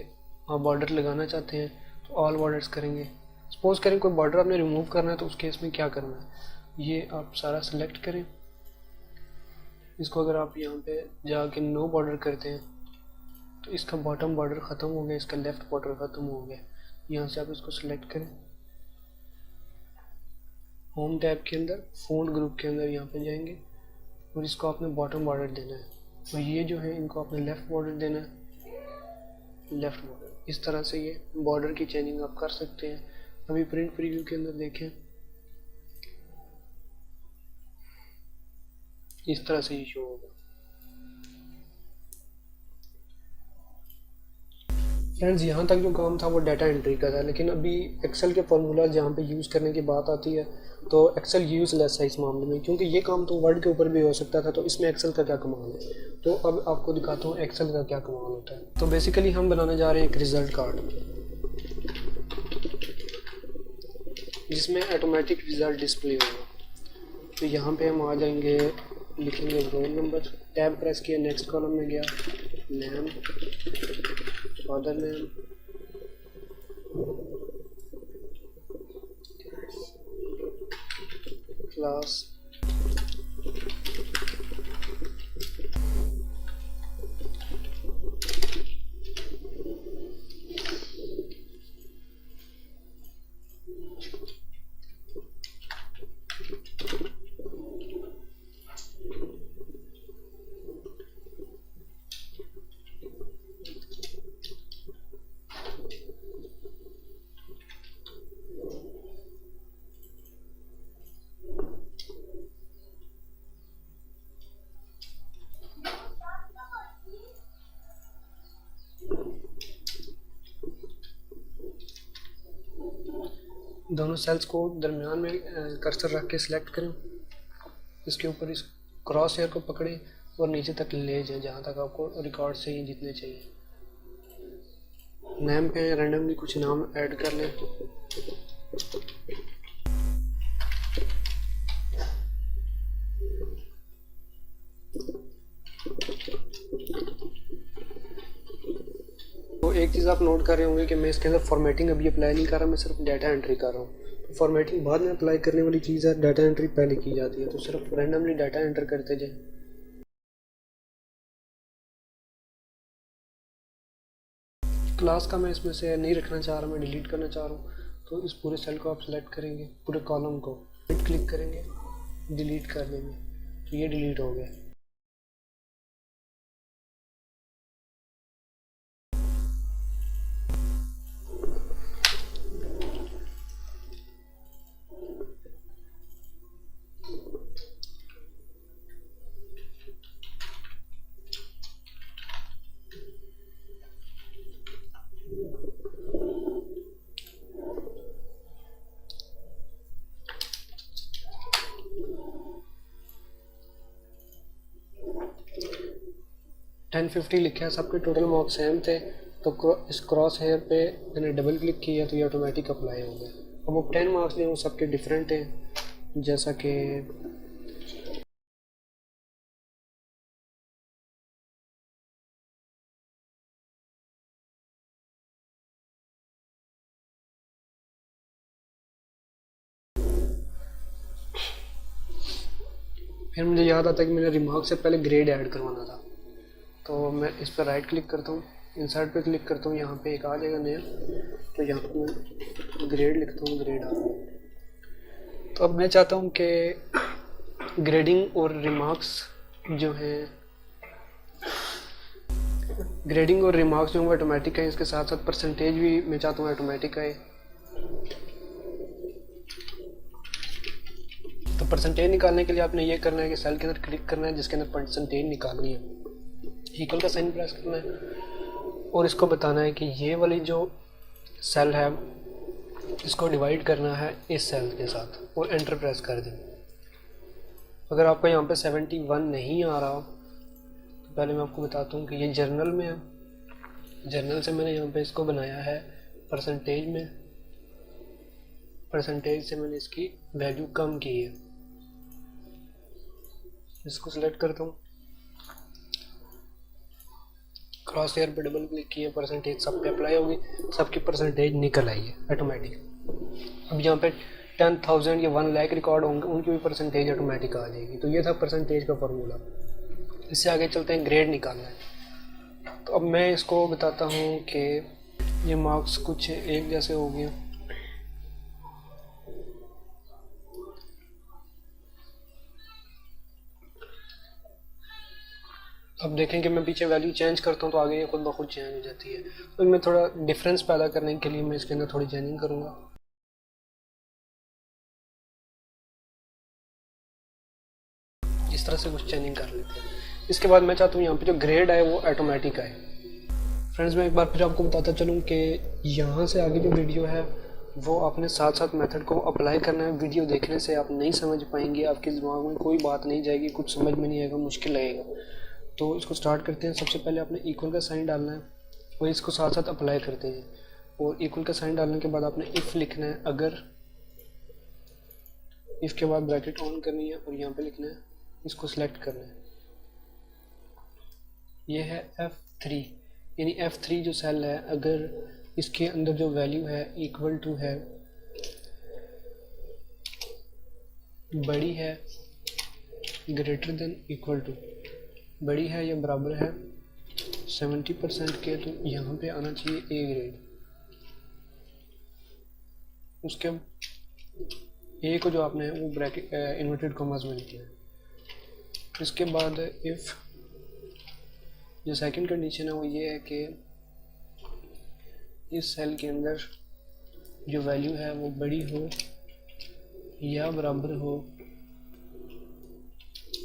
आप बॉर्डर लगाना चाहते हैं तो ऑल बॉर्डर्स करेंगे। सपोज करें कोई बॉर्डर आपने रिमूव करना है तो उस केस में क्या करना है, ये आप सारा सेलेक्ट करें। इसको अगर आप यहाँ पे जाके नो बॉर्डर करते हैं तो इसका बॉटम बॉर्डर ख़त्म हो गया, इसका लेफ़्ट बॉर्डर ख़त्म हो गया। यहाँ से आप इसको सेलेक्ट करें, होम टैब के अंदर फ़ॉन्ट ग्रुप के अंदर यहाँ पे जाएंगे और इसको आपने बॉटम बॉर्डर देना है, और ये जो है इनको आपने लेफ़्ट बॉर्डर देना है, लेफ़्ट बॉर्डर। इस तरह से ये बॉर्डर की चेंजिंग आप कर सकते हैं। अभी प्रिंट प्रीव्यू के अंदर देखें, इस तरह से ये शो होगा। फ्रेंड्स, यहाँ तक जो काम था वो डाटा एंट्री का था, लेकिन अभी एक्सेल के फार्मूला जहाँ पे यूज़ करने की बात आती है तो एक्सेल यूज़लेस है इस मामले में, क्योंकि ये काम तो वर्ड के ऊपर भी हो सकता था। तो इसमें एक्सेल का क्या कमाल है, तो अब आपको दिखाता हूँ एक्सेल का क्या कमाल होता है। तो बेसिकली हम बनाने जा रहे हैं एक रिज़ल्ट कार्ड, जिसमें ऑटोमेटिक रिज़ल्ट डिस्प्ले होगा। तो यहाँ पे हम आ जाएंगे, लिखेंगे रोल नंबर, टैब प्रेस किया, नेक्स्ट कॉलम में गया, नेम, फादर नेम, क्लास, दोनों सेल्स को दरमियान में कर्सर रख के सिलेक्ट करें, इसके ऊपर इस क्रॉस हेयर को पकड़ें और नीचे तक ले जाएं जहाँ तक आपको रिकॉर्ड चाहिए, जितने चाहिए। नेम पे रैंडमली कुछ नाम ऐड कर लें। तो एक चीज़ आप नोट कर रहे होंगे कि मैं इसके अंदर फॉर्मेटिंग अभी अप्लाई नहीं कर रहा, मैं सिर्फ डाटा एंट्री कर रहा हूँ। तो फॉर्मेटिंग बाद में अप्लाई करने वाली चीज़ है, डाटा एंट्री पहले की जाती है। तो सिर्फ रैंडमली डाटा एंटर करते जाएं। क्लास का मैं इसमें से नहीं रखना चाह रहा, मैं डिलीट करना चाह रहा हूँ। तो इस पूरे सेल को आप सेलेक्ट करेंगे, पूरे कॉलम को क्लिक करेंगे, डिलीट कर देंगे, तो ये डिलीट हो गया। टेन 50 लिखा है, सबके टोटल मार्क्स सेम थे। तो इस क्रॉस हेयर पे मैंने डबल क्लिक किया तो ये ऑटोमेटिक अप्लाई हो गया। अब वो 10 मार्क्स जो वो सबके डिफरेंट हैं, जैसा कि फिर मुझे याद आता है कि मैंने रिमार्क से पहले ग्रेड ऐड करवाना था। तो मैं इस पर राइट क्लिक करता हूँ, इंसर्ट पे क्लिक करता हूँ, यहाँ पे एक आ जाएगा नया। तो यहाँ पे मैं ग्रेड लिखता हूँ, ग्रेड आ गया। तो अब मैं चाहता हूँ कि ग्रेडिंग और रिमार्क्स जो हैं, ग्रेडिंग और रिमार्क्स जो है ऑटोमेटिक है, इसके साथ साथ परसेंटेज भी मैं चाहता हूँ ऑटोमेटिक है। तो परसेंटेज निकालने के लिए आपने ये करना है कि सेल के अंदर क्लिक करना है जिसके अंदर परसेंटेज निकालनी है, इक्वल का साइन प्रेस करना है और इसको बताना है कि ये वाली जो सेल है इसको डिवाइड करना है इस सेल के साथ और एंटर प्रेस कर दें। अगर आपको यहाँ पे 71 नहीं आ रहा तो पहले मैं आपको बताता हूँ कि ये जर्नल में है। जर्नल से मैंने यहाँ पे इसको बनाया है परसेंटेज में, परसेंटेज से मैंने इसकी वैल्यू कम की है। इसको सिलेक्ट करता हूँ, क्रॉस हेयर पे डबल क्लिक किया, परसेंटेज सब पे अप्लाई होगी, सबकी परसेंटेज निकल आई है ऑटोमेटिक। अब यहाँ पे 10,000 या 1 लाख रिकॉर्ड होंगे, उनकी भी परसेंटेज ऑटोमेटिक आ जाएगी। तो ये था परसेंटेज का फार्मूला। इससे आगे चलते हैं, ग्रेड निकालना है। तो अब मैं इसको बताता हूँ कि ये मार्क्स कुछ एक जैसे हो गए। अब देखें कि मैं पीछे वैल्यू चेंज करता हूँ तो आगे ये खुद ब खुद चेंज हो जाती है। तो मैं थोड़ा डिफरेंस पैदा करने के लिए मैं इसके अंदर थोड़ी चेंजिंग करूँगा। इस तरह से कुछ चेंजिंग कर लेते हैं। इसके बाद मैं चाहता हूँ यहाँ पे जो ग्रेड है वो ऑटोमेटिक आए। फ्रेंड्स मैं एक बार फिर आपको बताता चलूँ कि यहाँ से आगे जो वीडियो है वो आपने साथ साथ मेथड को अप्लाई करना है। वीडियो देखने से आप नहीं समझ पाएंगे, आपके दिमाग में कोई बात नहीं जाएगी, कुछ समझ में नहीं आएगा, मुश्किल लगेगा। तो इसको स्टार्ट करते हैं। सबसे पहले आपने इक्वल का साइन डालना है और इसको साथ साथ अप्लाई करते हैं। और इक्वल का साइन डालने के बाद आपने इफ़ लिखना है, अगर इफ़ के बाद ब्रैकेट ऑन करनी है और यहाँ पे लिखना है, इसको सिलेक्ट करना है। ये है F3, यानी F3 जो सेल है, अगर इसके अंदर जो वैल्यू है इक्वल टू है, बड़ी है, ग्रेटर देन इक्वल टू, बड़ी है या बराबर है 70% के, तो यहाँ पे आना चाहिए ए ग्रेड। उसके ए को जो आपने वो ब्रैकेट इन्वर्टेड कॉमास में लिखना है। इसके बाद इफ़ जो सेकंड कंडीशन है वो ये है कि इस सेल के अंदर जो वैल्यू है वो बड़ी हो या बराबर हो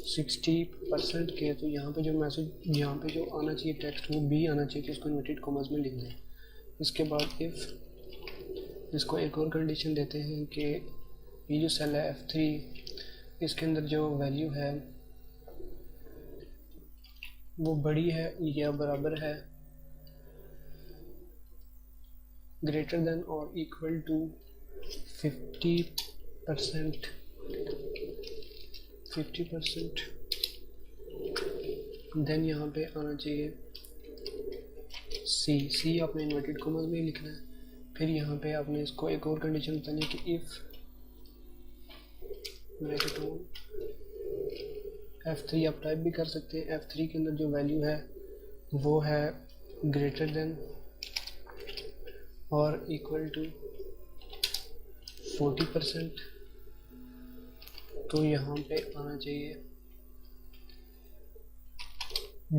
60% के, तो यहाँ पे जो मैसेज, यहाँ पे जो आना चाहिए टेक्स्ट वो बी आना चाहिए, कि उसको इन्वर्टेड कॉमास में लिख दें। इसके बाद इफ़ इसको एक और कंडीशन देते हैं कि ये जो सेल है F3, इसके अंदर जो वैल्यू है वो बड़ी है या बराबर है, ग्रेटर देन और इक्वल टू 50%, देन यहाँ पे आना चाहिए सी आपने इन्वर्टेड कॉमास में ही लिखना है। फिर यहाँ पे आपने इसको एक और कंडीशन बतानी है कि इफ़ ब्रैकेट ऑन F3 आप टाइप भी कर सकते हैं। F3 के अंदर जो वैल्यू है वो है ग्रेटर देन और इक्वल टू 40%, तो यहाँ पे आना चाहिए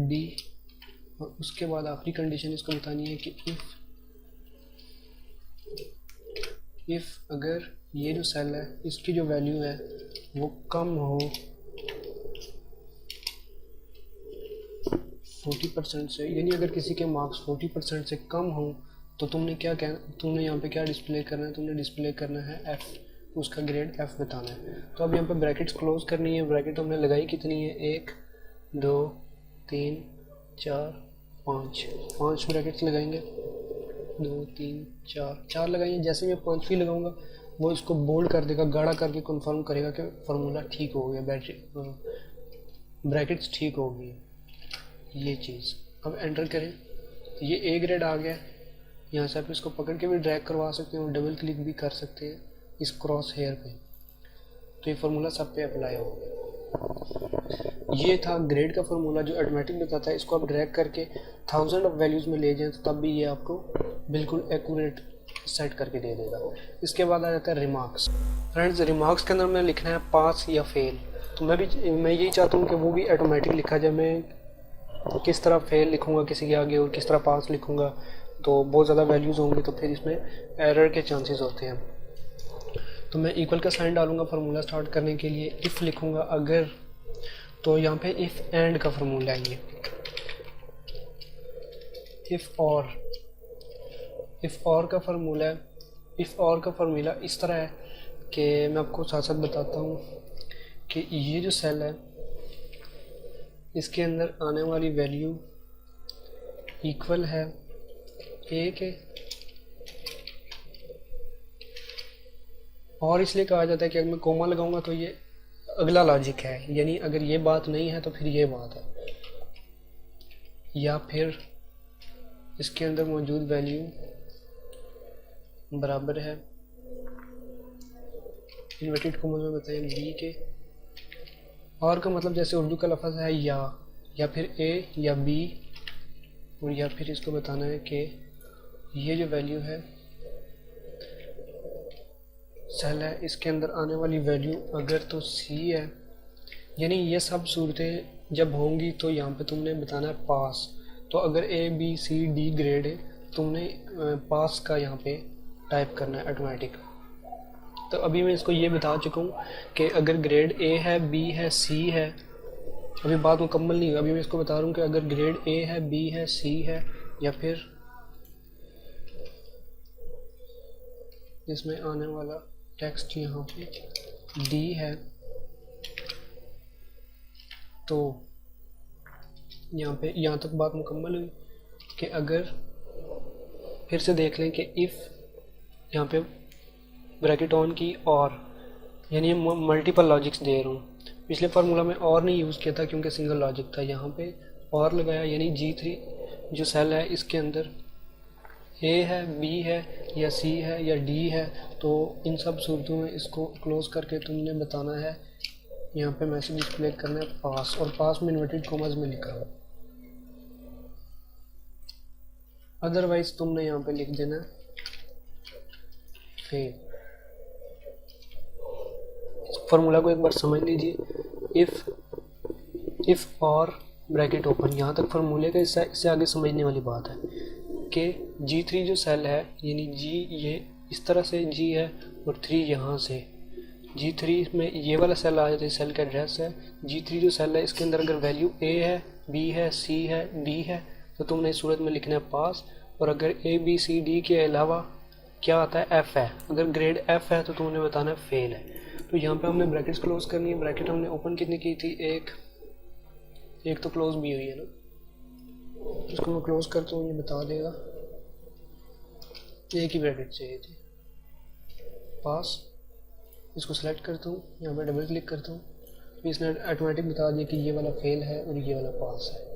D। और उसके बाद आखिरी कंडीशन इसको बतानी है कि इफ़ अगर ये जो सेल है इसकी जो वैल्यू है वो कम हो 40% से, यानी अगर किसी के मार्क्स 40% से कम हो तो तुमने क्या कहना, तुमने यहाँ पे क्या डिस्प्ले करना है, तुमने डिस्प्ले करना है F, उसका ग्रेड F बताना है। तो अब यहाँ पे ब्रैकेट्स क्लोज करनी है। ब्रैकेट हमने लगाई कितनी है, 1 2 3 4 5 ब्रैकेट्स लगाएंगे, 2 3 4 लगाएंगे। जैसे मैं 5वीं लगाऊंगा वो इसको बोल्ड कर देगा, गाढ़ा करके कंफर्म करेगा कि फार्मूला ठीक हो गया, ब्रैकेट्स ठीक हो गई, ये चीज़। अब एंटर करें तो ये ए ग्रेड आ गया। यहाँ से आप इसको पकड़ के भी ड्रैग करवा सकते हैं और डबल क्लिक भी कर सकते हैं इस क्रॉस हेयर पे, तो ये फार्मूला सब पे अप्लाई हो गया। ये था ग्रेड का फार्मूला जो ऑटोमेटिक बताता है। इसको आप ड्रैग करके 1000 ऑफ वैल्यूज़ में ले जाएं तो तब भी ये आपको बिल्कुल एक्यूरेट सेट करके दे देगा। इसके बाद आ जाता है रिमार्क्स। फ्रेंड्स रिमार्क्स के अंदर मैंने लिखना है पास या फेल, तो मैं यही चाहता हूँ कि वो भी ऑटोमेटिक लिखा जाए। मैं किस तरह फेल लिखूँगा किसी के आगे और किस तरह पास लिखूँगा तो बहुत ज़्यादा वैल्यूज़ होंगे, तो फिर इसमें एरर के चांसेस होते हैं। तो मैं इक्वल का साइन डालूंगा फार्मूला स्टार्ट करने के लिए। इफ़ लिखूँगा अगर, तो यहाँ पे इफ़ एंड का फार्मूला है ये, इफ़ और का फार्मूला है। इफ़ और का फार्मूला इस तरह है कि मैं आपको साथ साथ बताता हूँ कि ये जो सेल है इसके अंदर आने वाली वैल्यू इक्वल है ए के, और इसलिए कहा जाता है कि अगर मैं कोमा लगाऊंगा तो ये अगला लॉजिक है, यानी अगर ये बात नहीं है तो फिर ये बात है, या फिर इसके अंदर मौजूद वैल्यू बराबर है इन्वर्टेड कॉमा में बताएं बी के। और का मतलब जैसे उर्दू का लफ्ज़ है या फिर ए या बी, और या फिर इसको बताना है कि ये जो वैल्यू है सेल है इसके अंदर आने वाली वैल्यू अगर तो सी है, यानी ये सब सूरतें जब होंगी तो यहाँ पे तुमने बताना है पास। तो अगर ABCD ग्रेड है, तुमने पास का यहाँ पे टाइप करना है ऑटोमेटिक। तो अभी मैं इसको ये बता चुका हूँ कि अगर ग्रेड A है, B है, C है, अभी बात मुकम्मल नहीं हुई। अभी मैं इसको बता रहा हूँ कि अगर ग्रेड A है, B है, C है, या फिर इसमें आने वाला टेक्स्ट यहाँ पे D है, तो यहाँ पे यहाँ तक बात मुकम्मल हुई कि अगर फिर से देख लें कि इफ़ यहाँ पे ब्रैकेट ऑन की और, यानी मल्टीपल लॉजिक्स दे रहा हूँ। पिछले फार्मूला में और नहीं यूज़ किया था क्योंकि सिंगल लॉजिक था, यहाँ पे और लगाया, यानी G3 जो सेल है इसके अंदर A है, B है, या C है, या D है। तो इन सब सूरतों में इसको क्लोज करके तुमने बताना है, यहाँ पे मैसेज डिस्प्ले करना है पास, और पास में इन्वर्टेड कॉमास में लिखा हुआ। अदरवाइज तुमने यहाँ पे लिख देना फेल। फार्मूला को एक बार समझ लीजिए। इफ़ और ब्रैकेट ओपन, यहाँ तक फार्मूले का इससे आगे समझने वाली बात है कि G3 जो सेल है, यानी G ये इस तरह से G है और 3 यहाँ से, G3 में ये वाला सेल आ जाता है, सेल का एड्रेस है। G3 जो सेल है इसके अंदर अगर वैल्यू A है, B है, C है, D है, तो तुमने इस सूरत में लिखना है पास। और अगर ABCD के अलावा क्या आता है, F है, अगर ग्रेड F है तो तुमने बताना है फेल है। तो यहाँ पे हमने ब्रैकेट्स क्लोज करनी है। ब्रैकेट हमने ओपन कितनी की थी, एक तो क्लोज भी हुई है ना, इसको मैं क्लोज करता हूँ, ये बता देगा। एक ही ब्रैकेट चाहिए थी, पास। इसको सेलेक्ट करता हूँ, यहाँ पे डबल क्लिक करता हूँ, तो इसने ऑटोमेटिक बता दिया कि ये वाला फेल है और ये वाला पास है।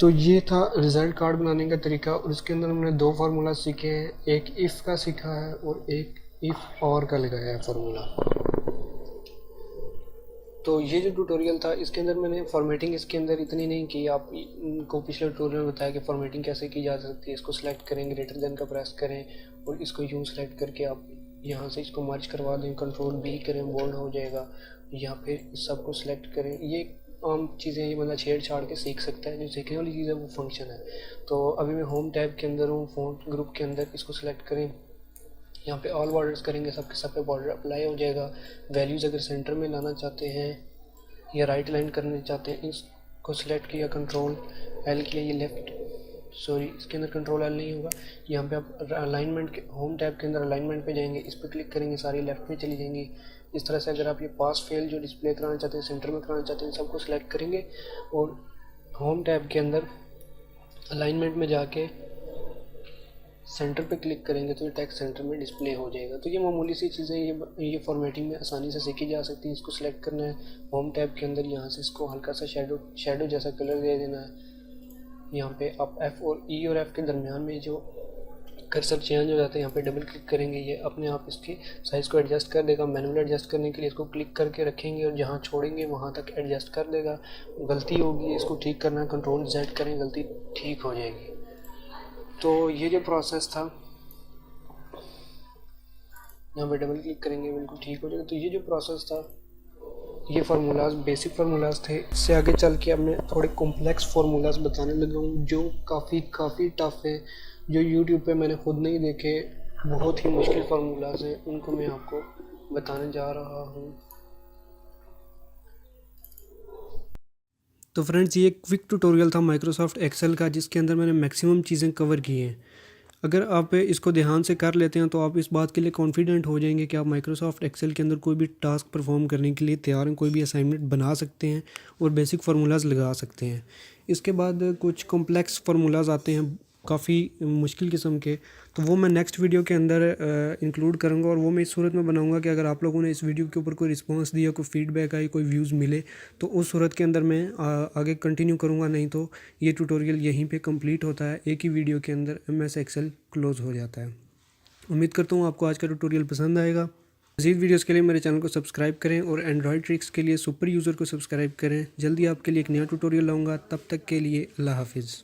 तो ये था रिज़ल्ट कार्ड बनाने का तरीका, और इसके अंदर हमने 2 फार्मूला सीखे हैं, एक इफ़ का सीखा है और एक इफ़ और का लगाया है फार्मूला। तो ये जो ट्यूटोरियल था इसके अंदर मैंने फॉर्मेटिंग इसके अंदर इतनी नहीं की। आपको पिछले ट्यूटोरियल में बताया कि फॉर्मेटिंग कैसे की जा सकती है। इसको सिलेक्ट करें, ग्रेटर देन का प्रेस करें और इसको यूँ सेलेक्ट करके आप यहाँ से इसको मर्ज करवा दें, कंट्रोल B करें, बोल्ड हो जाएगा। यहाँ पे इस सब को सिलेक्ट करें। ये आम चीज़ें, ये बंदा छेड़ के सीख सकता है। जो सीखने वाली चीज़ है वो फंक्शन है। तो अभी मैं होम टैब के अंदर हूँ, फ़ॉन्ट ग्रुप के अंदर, इसको सिलेक्ट करें, यहाँ पे ऑल बॉर्डर्स करेंगे, सब के सब पे बॉर्डर अप्लाई हो जाएगा। वैल्यूज़ अगर सेंटर में लाना चाहते हैं या राइट लाइन करने चाहते हैं, इसको सिलेक्ट किया, कंट्रोल L किया, ये लेफ़्ट, सॉरी इसके अंदर कंट्रोल L नहीं होगा। यहाँ पे आप अलाइनमेंट के होम टैब के अंदर अलाइनमेंट पे जाएंगे, इस पर क्लिक करेंगे, सारी लेफ़्ट में चली जाएंगी। इस तरह से अगर आप ये पास फेल जो डिस्प्ले कराना चाहते हैं, सेंटर में कराना चाहते हैं, सबको सिलेक्ट करेंगे और होम टैब के अंदर अलाइनमेंट में जाके सेंटर पे क्लिक करेंगे तो ये टेक्स्ट सेंटर में डिस्प्ले हो जाएगा। तो ये मामूली सी चीज़ें, ये फॉर्मेटिंग में आसानी से सीखी जा सकती है। इसको सिलेक्ट करना है होम टैब के अंदर, यहाँ से इसको हल्का सा शेडो जैसा कलर दे देना है। यहाँ पे आप F और E और F के दरमियान में जो कर्सर चेंज हो जाता है, यहाँ पे डबल क्लिक करेंगे, ये अपने आप इसके साइज़ को एडजस्ट कर देगा। मैनुअल एडजस्ट करने के लिए इसको क्लिक करके रखेंगे और जहाँ छोड़ेंगे वहाँ तक एडजस्ट कर देगा। गलती होगी इसको ठीक करना है, कंट्रोल Z करें, गलती ठीक हो जाएगी। तो ये जो प्रोसेस था, यहाँ पे डबल क्लिक करेंगे, बिल्कुल ठीक हो जाएगा। तो ये जो प्रोसेस था, ये फार्मूलाज बेसिक फार्मूलाज थे। इससे आगे चल के अब मैं थोड़े कॉम्प्लेक्स फार्मूलाज बताने लगा हूँ जो काफ़ी टफ है, जो यूट्यूब पे मैंने खुद नहीं देखे, बहुत ही मुश्किल फार्मूलाज हैं, उनको मैं आपको बताने जा रहा हूँ। तो फ्रेंड्स, ये एक क्विक ट्यूटोरियल था माइक्रोसॉफ्ट एक्सेल का, जिसके अंदर मैंने मैक्सिमम चीज़ें कवर की हैं। अगर आप इसको ध्यान से कर लेते हैं तो आप इस बात के लिए कॉन्फिडेंट हो जाएंगे कि आप माइक्रोसॉफ्ट एक्सेल के अंदर कोई भी टास्क परफॉर्म करने के लिए तैयार हैं, कोई भी असाइनमेंट बना सकते हैं और बेसिक फार्मूलाज लगा सकते हैं। इसके बाद कुछ कॉम्प्लेक्स फार्मूलाज आते हैं, काफ़ी मुश्किल किस्म के, तो वो मैं नेक्स्ट वीडियो के अंदर इंक्लूड करूँगा। और वो मैं इस सूरत में बनाऊँगा कि अगर आप लोगों ने इस वीडियो के ऊपर कोई रिस्पांस दिया, कोई फीडबैक आई, कोई व्यूज़ मिले, तो उस सूरत के अंदर मैं आगे कंटिन्यू करूँगा। नहीं तो ये ट्यूटोरियल यहीं पे कंप्लीट होता है, एक ही वीडियो के अंदर MS एक्सेल क्लोज़ हो जाता है। उम्मीद करता हूँ आपको आज का ट्यूटोरियल पसंद आएगा। मज़ीद वीडियोस के लिए मेरे चैनल को सब्सक्राइब करें और एंड्रॉयड ट्रिक्स के लिए सुपर यूज़र को सब्सक्राइब करें। जल्दी आपके लिए एक नया ट्यूटोरियल लाऊंगा, तब तक के लिए अल्लाह हाफिज़।